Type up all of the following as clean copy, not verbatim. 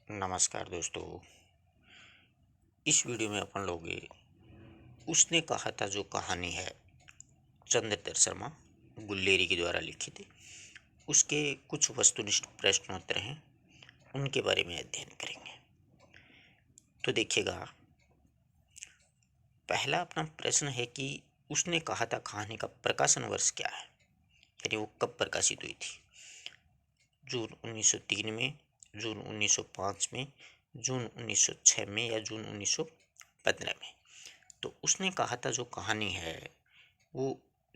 नमस्कार दोस्तों। इस वीडियो में अपन लोग उसने कहा था जो कहानी है चंद्रधर शर्मा गुल्लेरी के द्वारा लिखित है, उसके कुछ वस्तुनिष्ठ प्रश्नोत्तर हैं, उनके बारे में अध्ययन करेंगे। तो देखिएगा, पहला अपना प्रश्न है कि उसने कहा था कहानी का प्रकाशन वर्ष क्या है, यानी वो कब प्रकाशित हुई थी। जून 1903 में, जून 1905 में, जून 1906 में या जून 1915 में। तो उसने कहा था जो कहानी है वो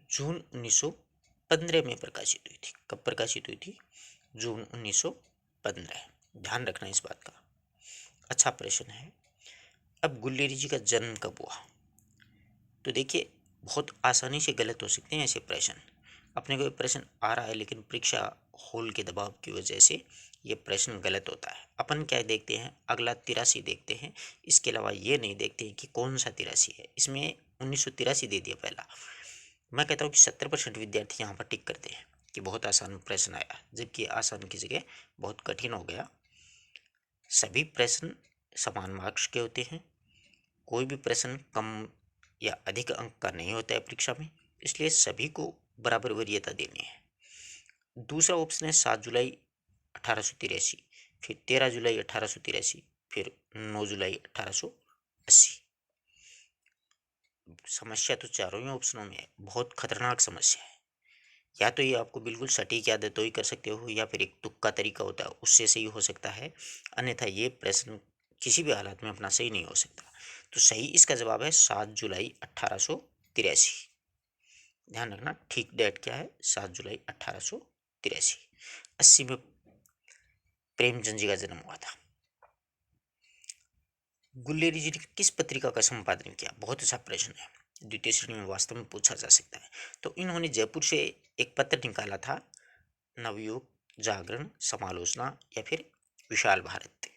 जून 1915 में प्रकाशित हुई थी। कब प्रकाशित हुई थी? जून 1915। ध्यान रखना इस बात का। अच्छा प्रश्न है। अब गुल्लेरी जी का जन्म कब हुआ? तो देखिए, बहुत आसानी से गलत हो सकते हैं ऐसे प्रश्न। अपने को प्रश्न आ रहा है लेकिन परीक्षा हॉल के दबाव की वजह से ये प्रश्न गलत होता है। अपन क्या देखते हैं, अगला 83 देखते हैं, इसके अलावा ये नहीं देखते हैं कि कौन सा 83 है। इसमें 1983 दे दिया पहला। मैं कहता हूँ कि 70% विद्यार्थी यहाँ पर टिक करते हैं कि बहुत आसान प्रश्न आया, जबकि आसान की जगह बहुत कठिन हो गया। सभी प्रश्न समान मार्क्स के होते हैं, कोई भी प्रश्न कम या अधिक अंक का नहीं होता है परीक्षा में, इसलिए सभी को बराबर वरीयता देनी है। दूसरा ऑप्शन है 7 जुलाई 1883, फिर 13 जुलाई 1883, फिर 9 जुलाई 1880। समस्या तो चारों ही ऑप्शनों में है, बहुत खतरनाक समस्या है। या तो ये आपको बिल्कुल सटीक याद है तो ही कर सकते हो, या फिर एक तुक्का तरीका होता है उससे सही हो सकता है, अन्यथा ये प्रश्न किसी भी हालत में अपना सही नहीं हो सकता। तो सही इसका जवाब है 7 जुलाई 1883। ध्यान रखना, ठीक डेट क्या है? 7 जुलाई 1883। 80 में प्रेमचंद जी का जन्म हुआ था। गुल्लेरी जी ने किस पत्रिका का संपादन किया? बहुत अच्छा प्रश्न है, द्वितीय श्रेणी में वास्तव में पूछा जा सकता है। तो इन्होंने जयपुर से एक पत्र निकाला था, नवयुग, जागरण, समालोचना या फिर विशाल भारत।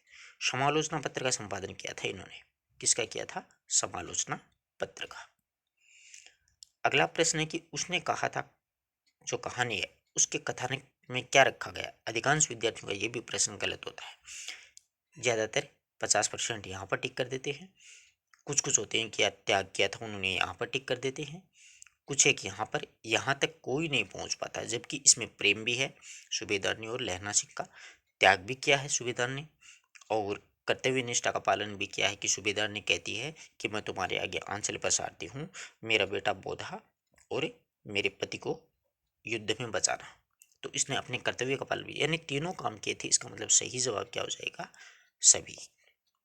समालोचना पत्र का संपादन किया था इन्होंने। किसका किया था? समालोचना पत्र का। अगला प्रश्न है कि उसने कहा था जो कहानी है उसके कथानक में क्या रखा गया? अधिकांश विद्यार्थियों का यह भी प्रश्न गलत होता है। ज्यादातर 50% यहाँ पर टिक कर देते हैं। कुछ कुछ होते हैं कि त्याग किया था उन्होंने, यहाँ पर टिक कर देते हैं। कुछ एक यहाँ तक कोई नहीं पहुंच पाता, जबकि इसमें प्रेम भी है सूबेदार ने, और लहना सिंह का त्याग भी किया है सूबेदार ने, और कर्तव्य निष्ठा का पालन भी किया है कि सूबेदार ने कहती है कि मैं तुम्हारे आगे आंचल पसारती हूँ, मेरा बेटा बोधा और मेरे पति को युद्ध में बचाना। तो इसने अपने कर्तव्य का पालन भी, यानी तीनों काम किए थे। इसका मतलब सही जवाब क्या हो जाएगा? सभी।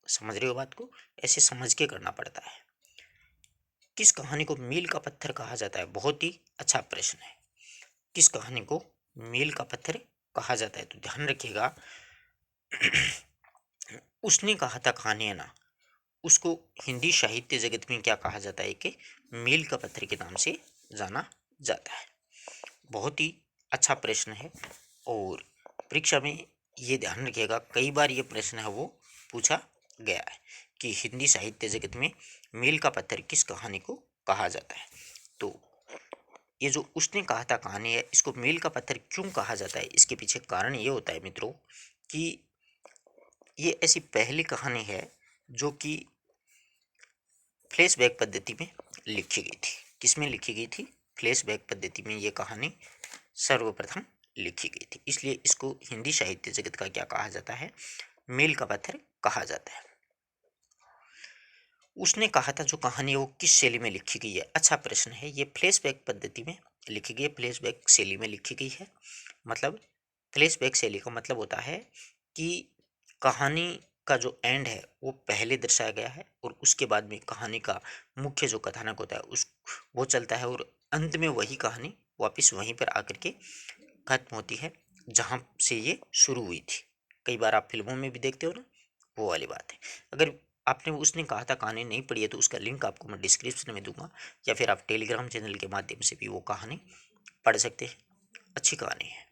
समझ रहे हो बात को? ऐसे समझ के करना पड़ता है। किस कहानी को मील का पत्थर कहा जाता है? बहुत ही अच्छा प्रश्न है। किस कहानी को मील का पत्थर कहा जाता है? तो ध्यान रखिएगा, उसने कहा था कहानी है ना, उसको हिंदी साहित्य जगत में क्या कहा जाता है कि मील का पत्थर के नाम से जाना जाता है। बहुत ही अच्छा प्रश्न है, और परीक्षा में ये ध्यान रखिएगा, कई बार ये प्रश्न है वो पूछा गया है कि हिंदी साहित्य जगत में मील का पत्थर किस कहानी को कहा जाता है। तो ये जो उसने कहा था कहानी है, इसको मील का पत्थर क्यों कहा जाता है? इसके पीछे कारण ये होता है मित्रों कि ये ऐसी पहली कहानी है जो कि फ्लैशबैक पद्धति में लिखी गई थी। किसमें लिखी गई थी? फ्लैशबैक पद्धति में ये कहानी सर्वप्रथम लिखी गई थी, इसलिए इसको हिंदी साहित्य जगत का क्या कहा जाता है? मील का पत्थर कहा जाता है। उसने कहा था जो कहानी है वो किस शैली में लिखी गई है? अच्छा प्रश्न है। ये फ्लैशबैक पद्धति में लिखी गई है, फ्लैशबैक शैली में लिखी गई है। मतलब फ्लैशबैक शैली का मतलब होता है कि कहानी का जो एंड है वो पहले दर्शाया गया है, और उसके बाद में कहानी का मुख्य जो कथानक होता है उस वो चलता है, और अंत में वही कहानी वापस वहीं पर आकर के खत्म होती है जहाँ से ये शुरू हुई थी। कई बार आप फिल्मों में भी देखते हो ना, वो वाली बात है। अगर आपने उसने कहा था कहानी नहीं पढ़ी है तो उसका लिंक आपको मैं डिस्क्रिप्शन में दूंगा, या फिर आप टेलीग्राम चैनल के माध्यम से भी वो कहानी पढ़ सकते हैं। अच्छी कहानी है।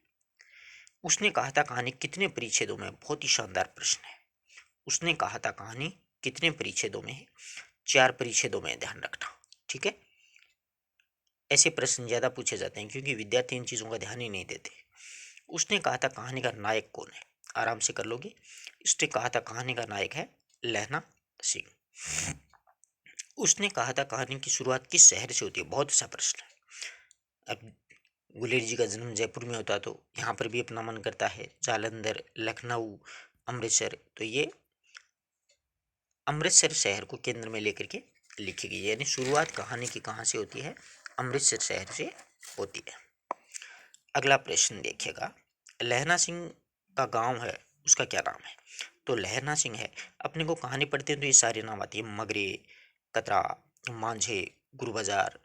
उसने कहा था कहानी कितने परिच्छेदों में? बहुत ही शानदार प्रश्न है। उसने कहा था कहानी कितने परिच्छेदों में है? 4 परिच्छेदों में। ध्यान रखना, ठीक है। ऐसे प्रश्न ज्यादा पूछे जाते हैं क्योंकि विद्यार्थी इन चीजों का ध्यान ही नहीं देते। उसने कहा था कहानी का नायक कौन है? आराम से कर लोगे। उसने कहा था कहानी का नायक है लहना सिंह। उसने कहा था कहानी की शुरुआत किस शहर से होती है? बहुत अच्छा प्रश्न है। अब गुलेर जी का जन्म जयपुर में होता तो यहाँ पर भी अपना मन करता है, जालंधर, लखनऊ, अमृतसर, तो ये अमृतसर शहर को केंद्र में लेकर के लिखी गई है। यानी शुरुआत कहानी की कहाँ से होती है? अमृतसर शहर से होती है। अगला प्रश्न देखिएगा, लहना सिंह का गांव है उसका क्या नाम है? तो लहना सिंह है, अपने को कहानी पढ़ते हैं तो ये सारे नाम आती है, मगरे, कतरा, मांझे, गुरु बाजार।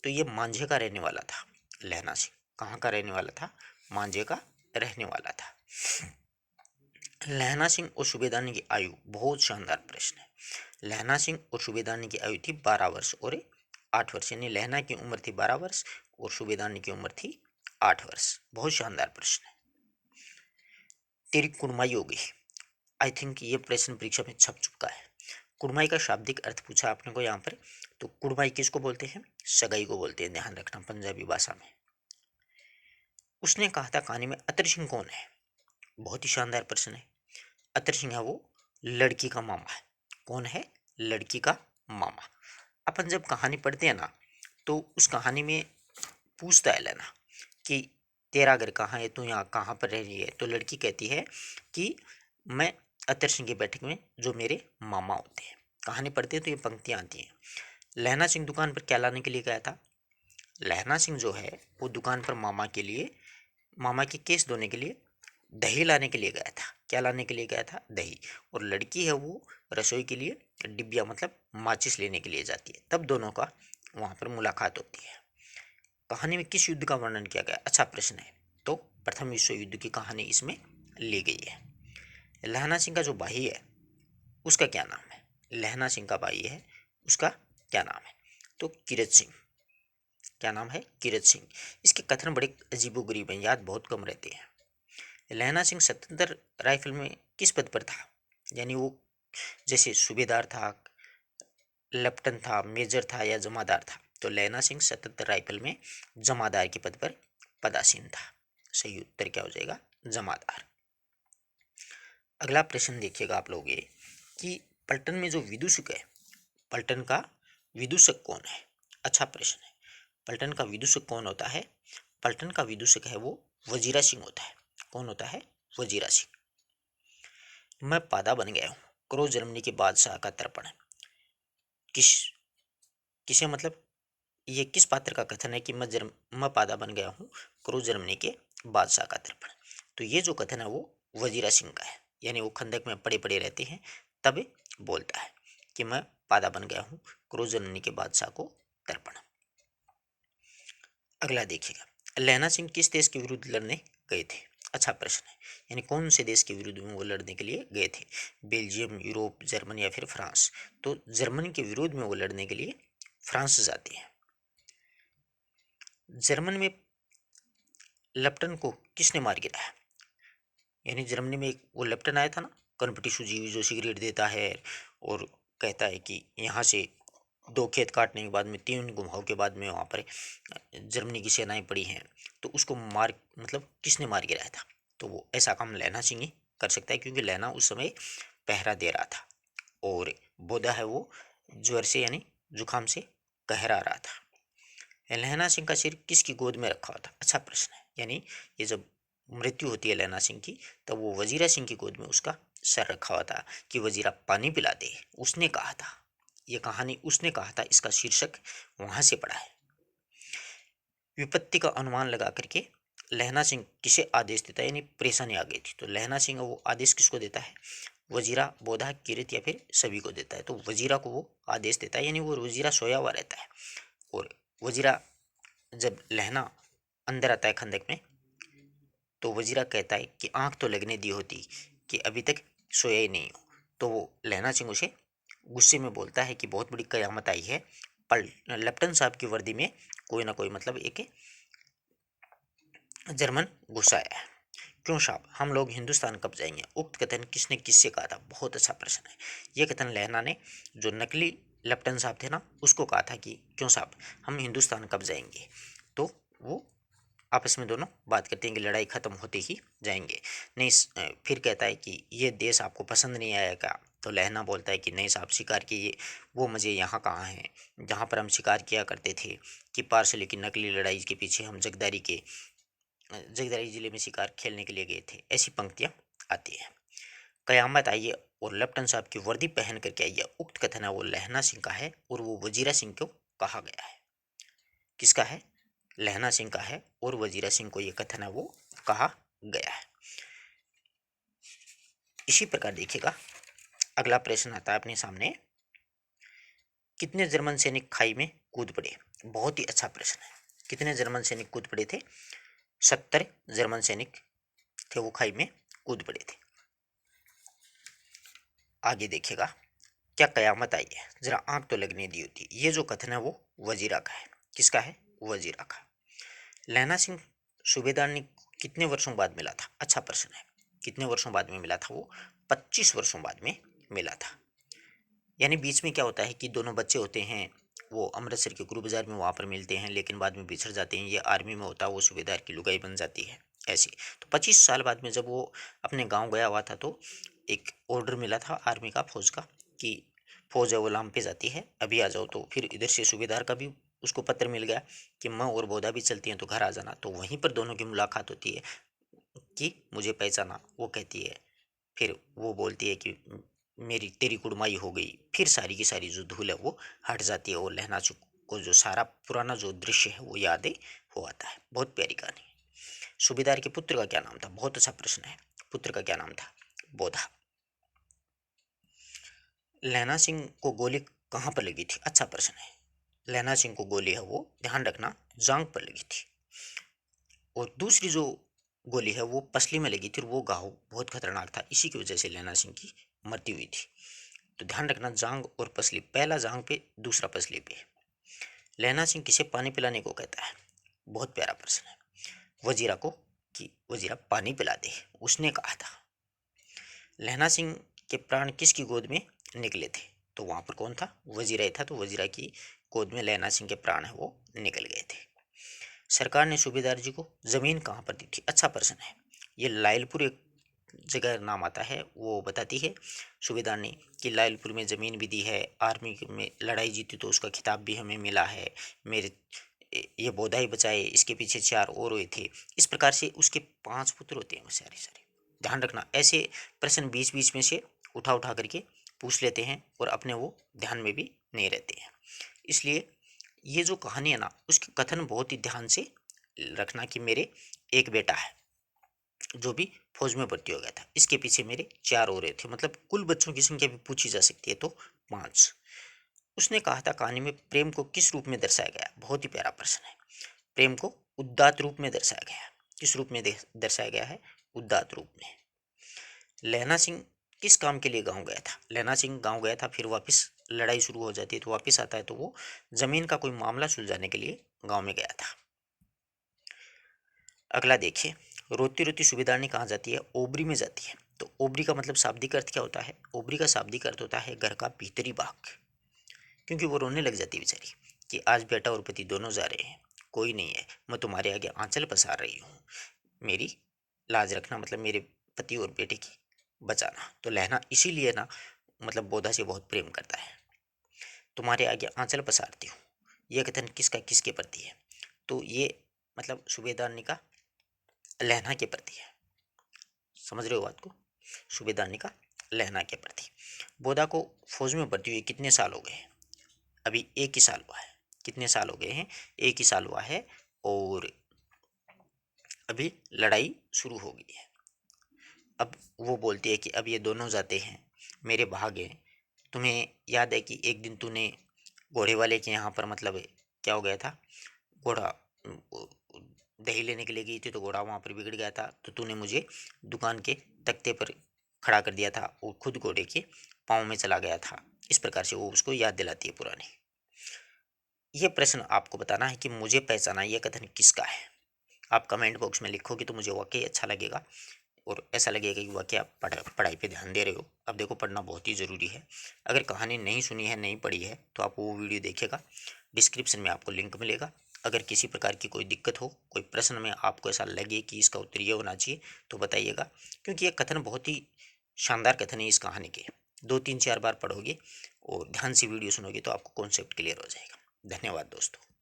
तो ये मांझे का रहने वाला था लहना सिंह। कहाँ का रहने वाला था? मांझे का रहने वाला था। लहना सिंह और सूबेदारनी की आयु, बहुत शानदार प्रश्न है। लहना सिंह और सूबेदारनी की आयु थी 12 वर्ष और 8 वर्ष, यानी लहना की उम्र थी 12 वर्ष और सूबेदारनी की उम्र थी 8 वर्ष। बहुत शानदार प्रश्न है। तेरी कुड़माई हो गई, आई थिंक ये प्रश्न परीक्षा में छप चुका है। कुड़माई का शाब्दिक अर्थ पूछा आपने को यहाँ पर, तो कुड़माई किसको बोलते हैं? सगाई को बोलते हैं, ध्यान रखना पंजाबी भाषा में। उसने कहा था कहानी में अतर सिंह कौन है? बहुत ही शानदार प्रश्न है। अतर सिंह है वो लड़की का मामा है। कौन है? लड़की का मामा। अपन जब कहानी पढ़ते हैं ना, तो उस कहानी में पूछता है लेना कि तेरा घर कहाँ है, तू यहाँ कहाँ पर रह रही है? तो लड़की कहती है कि मैं अतर सिंह की बैठक में, जो मेरे मामा होते हैं। कहानी पढ़ते हैं तो ये पंक्तियाँ आती हैं। लहना सिंह दुकान पर क्या लाने के लिए गया था? लहना सिंह जो है वो दुकान पर मामा के लिए, मामा के केस धोने के लिए दही लाने के लिए गया था। क्या लाने के लिए गया था? दही। और लड़की है वो रसोई के लिए डिबिया मतलब माचिस लेने के लिए जाती है। तब दोनों का वहाँ पर मुलाकात होती है। कहानी में किस युद्ध का वर्णन किया गया? अच्छा प्रश्न है। तो प्रथम विश्व युद्ध की कहानी इसमें ली गई है। लहना सिंह का जो भाई है उसका क्या नाम है? लहना सिंह का भाई है, उसका क्या नाम है? तो किरत सिंह। क्या नाम है? किरत सिंह। इसके कथन बड़े अजीबोगरीब हैं, याद बहुत कम रहते हैं। लहना सिंह स्वतंत्र राइफल में किस पद पर था? यानी वो जैसे सूबेदार था, लेफ्टिनेंट था, मेजर था या जमादार था? तो लहना सिंह स्वतंत्र राइफल में जमादार के पद पर पदासीन था। सही उत्तर क्या हो जाएगा? जमादार। अगला प्रश्न देखिएगा आप लोग, ये कि पलटन में जो विदूषक है, पलटन का विदूषक कौन है? अच्छा प्रश्न है। पलटन का विदूषक कौन होता है? पलटन का विदूषक है वो वजीरा सिंह होता है। कौन होता है? वजीरा सिंह। मैं पादा बन गया हूँ, क्रो जर्मनी के बादशाह का तर्पण। किस किसे मतलब, ये किस पात्र का कथन है कि मैं पादा बन गया हूँ, क्रो जर्मनी के बादशाह का तर्पण? तो ये जो कथन है वो वजीरा सिंह का है। यानी वो खंदक में पड़े पड़े रहते हैं, तब बोलता है कि मैं पादा बन गया हूँ, क्रो जर्मनी के बादशाह को तर्पण। अगला देखिएगा, लहना सिंह किस देश के विरुद्ध लड़ने गए थे? अच्छा प्रश्न है। यानी कौन से देश के विरुद्ध में वो लड़ने के लिए गए थे? बेल्जियम, यूरोप, जर्मनी या फिर फ्रांस? तो जर्मनी के विरोध में वो लड़ने के लिए फ्रांस जाते हैं। जर्मन में लेफ्टन को किसने मार गिराया? यानी जर्मनी में एक वो लेफ्टन आया था ना, कनपटी जीवी, जो सिगरेट देता है और कहता है कि यहाँ से 2 खेत काटने के बाद में, 3 घुमाव के बाद में वहाँ पर जर्मनी की सेनाएं पड़ी हैं। तो उसको मार मतलब किसने मार गिराया था? तो वो ऐसा काम लहना सिंह ही कर सकता है, क्योंकि लहना उस समय पहरा दे रहा था और बोधा है वो ज्वर से यानी जुकाम से कहरा रहा था। लहना सिंह का सिर किसकी गोद में रखा हुआ था? अच्छा प्रश्न है। यानी ये जब मृत्यु होती है लहना सिंह की, तब वो वजीरा सिंह की गोद में उसका सर रखा हुआ था कि वजीरा पानी पिला दे। उसने कहा था, ये कहानी उसने कहा था, इसका शीर्षक वहां से पढ़ा है। विपत्ति का अनुमान लगा करके लहना सिंह किसे आदेश देता है? यानी परेशानी आ गई थी तो लहना सिंह वो आदेश किसको देता है? वजीरा, बोधा, किरत या फिर सभी को देता है। तो वजीरा को वो आदेश देता है, यानी वो वजीरा सोया हुआ रहता है। और वजीरा जब लहना अंदर आता है खंदक में, तो वजीरा कहता है कि आंख तो लगने दी होती कि अभी तक सोया ही नहीं हो। तो वो लहना सिंह उसे गुस्से में बोलता है कि बहुत बड़ी कयामत आई है, पर लेफ्टन साहब की वर्दी में कोई ना कोई मतलब एक जर्मन घुस आया है। क्यों साहब, हम लोग हिंदुस्तान कब जाएंगे? उक्त कथन किसने किससे कहा था? बहुत अच्छा प्रश्न है। ये कथन लहना ने जो नकली लेफ्टन साहब थे ना, उसको कहा था कि क्यों साहब हम हिंदुस्तान कब जाएंगे? तो वो आपस में दोनों बात करते हैं कि लड़ाई ख़त्म होते ही जाएंगे। नहीं फिर कहता है कि ये देश आपको पसंद नहीं आएगा। तो लहना बोलता है कि नहीं साहब, शिकार की ये वो मज़े यहाँ कहाँ हैं जहाँ पर हम शिकार किया करते थे, कि पार्सली की नकली लड़ाई के पीछे हम जगदारी जिले में शिकार खेलने के लिए गए थे। ऐसी पंक्तियाँ आती हैं। कयामत आई है और लेफ्टन साहब की वर्दी पहन करके आई है। उक्त कथन है वो लहना सिंह का है और वो वजीरा सिंह को कहा गया है। किसका है? लहना सिंह का है और वजीरा सिंह को ये कथन है वो कहा गया है। इसी प्रकार देखिएगा, अगला प्रश्न आता है अपने सामने, कितने जर्मन सैनिक खाई में कूद पड़े? बहुत ही अच्छा प्रश्न है। कितने जर्मन सैनिक कूद पड़े थे? 70 जर्मन सैनिक थे वो खाई में कूद पड़े थे। आगे देखिएगा, क्या कयामत आई है? जरा आंख तो लगने दी होती। ये जो कथन है वो वजीरा का है। किसका है? वजीरा का। लहना सिंह सूबेदार ने कितने वर्षों बाद मिला था? अच्छा प्रश्न है। कितने वर्षों बाद में मिला था वो? 25 वर्षों बाद में मिला था। यानी बीच में क्या होता है कि दोनों बच्चे होते हैं, वो अमृतसर के गुरु बाजार में वहाँ पर मिलते हैं, लेकिन बाद में बिछड़ जाते हैं। ये आर्मी में होता है, वो सूबेदार की लुगाई बन जाती है ऐसी। तो 25 साल बाद में जब वो अपने गांव गया हुआ था तो एक ऑर्डर मिला था आर्मी का, फौज का, कि फौज है वो लाम पे जाती है, अभी आ जाओ। तो फिर इधर से सूबेदार का भी उसको पत्र मिल गया कि मैं और बोधा भी चलती हैं तो घर आ जाना। तो वहीं पर दोनों की मुलाकात होती है कि मुझे पहचाना। वो कहती है, फिर वो बोलती है कि मेरी तेरी कुड़माई हो गई। फिर सारी की सारी जो धूल है वो हट जाती है और लहना को जो सारा पुराना जो दृश्य है वो यादें हो आता है। बहुत प्यारी कहानी है। सूबेदार के पुत्र का क्या नाम था? बहुत अच्छा प्रश्न है। पुत्र का क्या नाम था? बोधा। लहना सिंह को गोली कहाँ पर लगी थी? अच्छा प्रश्न है। लहना सिंह को गोली है वो, ध्यान रखना, जांग पर लगी थी। और दूसरी जो गोली है वो पसली में लगी थी और वो घाव बहुत खतरनाक था। इसी की वजह से लहना सिंह की मृत्यु हुई थी। तो ध्यान रखना, जांग और पसली, पहला जांग पे दूसरा पसली पे। लहना सिंह किसे पानी पिलाने को कहता है? बहुत प्यारा प्रश्न है। वजीरा को, कि वजीरा पानी पिला दे, उसने कहा था। लहना सिंह के प्राण किसकी गोद में निकले थे? तो वहां पर कौन था? वजीरा ही था। तो वजीरा की गोद में लहना सिंह के प्राण है वो निकल गए थे। सरकार ने सूबेदार जी को जमीन कहाँ पर दी थी? अच्छा प्रश्न है। ये लायलपुर एक जगह नाम आता है, वो बताती है सूबेदार ने कि लायलपुर में ज़मीन भी दी है, आर्मी में लड़ाई जीती तो उसका खिताब भी हमें मिला है, मेरे ये बोधा ही बचाए, इसके पीछे 4 और हुए थे। इस प्रकार से उसके 5 पुत्र होते हैं वो सारे सारे। ध्यान रखना, ऐसे प्रश्न बीच बीच में से उठा उठा करके पूछ लेते हैं और अपने वो ध्यान में भी नहीं रहते हैं। इसलिए ये जो कहानी है ना, उसके कथन बहुत ही ध्यान से रखना कि मेरे एक बेटा है जो भी फौज में भर्ती हो गया था, इसके पीछे मेरे 4 हो रहे थे। मतलब कुल बच्चों की संख्या भी पूछी जा सकती है तो 5। उसने कहा था कहानी में प्रेम को किस रूप में दर्शाया गया? बहुत ही प्यारा प्रश्न है। प्रेम को उदात्त रूप में दर्शाया गया। किस रूप में दर्शाया गया है? उदात्त रूप में। लहना सिंह किस काम के लिए गांव गया था? लहना सिंह गांव गया था, फिर वापस लड़ाई शुरू हो जाती है तो वापस आता है, तो वो जमीन का कोई मामला सुलझाने के लिए गांव में गया था। अगला देखिए, रोती रोती सूबेदारनी कहाँ जाती है? ओबरी में जाती है। तो ओबरी का मतलब शाब्दिक अर्थ क्या होता है? ओबरी का शाब्दिक अर्थ होता है घर का भीतरी भाग। क्योंकि वो रोने लग जाती है बेचारी कि आज बेटा और पति दोनों जा रहे हैं, कोई नहीं है, मैं तुम्हारे आगे आंचल पसार रही हूँ, मेरी लाज रखना, मतलब मेरे पति और बेटे की बचाना। तो लहना इसीलिए ना, मतलब बोधा से बहुत प्रेम करता है। तुम्हारे आगे आंचल पसारती हूँ, यह कथन किसका किसके प्रति है? तो ये मतलब सूबेदारनी का लहना के प्रति है। समझ रहे हो बात को? सूबेदारनी का लहना के प्रति। बोधा को फौज में भर्ती हुए कितने साल हो गए? अभी 1 ही साल हुआ है। कितने साल हो गए हैं? 1 ही साल हुआ है और अभी लड़ाई शुरू हो गई है। अब वो बोलती है कि अब ये दोनों जाते हैं, मेरे भाग हैं। तुम्हें याद है कि एक दिन तूने घोड़े वाले के यहाँ पर, मतलब क्या हो गया था, घोड़ा दही लेने के लिए गई थी तो घोड़ा वहाँ पर बिगड़ गया था, तो तूने मुझे दुकान के तख्ते पर खड़ा कर दिया था और खुद घोड़े के पाँव में चला गया था। इस प्रकार से वो उसको याद दिलाती है पुरानी। ये प्रश्न आपको बताना है कि मुझे पहचाना ये कथन किसका है। आप कमेंट बॉक्स में लिखोगे तो मुझे वाकई अच्छा लगेगा और ऐसा लगेगा कि वाकई आप पढ़ाई पे ध्यान दे रहे हो। अब देखो, पढ़ना बहुत ही ज़रूरी है। अगर कहानी नहीं सुनी है, नहीं पढ़ी है, तो आप वो वीडियो देखिएगा, डिस्क्रिप्शन में आपको लिंक मिलेगा, अगर किसी प्रकार की कोई दिक्कत हो, कोई प्रश्न में आपको ऐसा लगे कि इसका उत्तर ये होना चाहिए, तो बताइएगा, क्योंकि ये कथन बहुत ही शानदार कथन है इस कहानी के। 2 3 4 बार पढ़ोगे और ध्यान से वीडियो सुनोगे तो आपको कॉन्सेप्ट क्लियर हो जाएगा। धन्यवाद दोस्तों।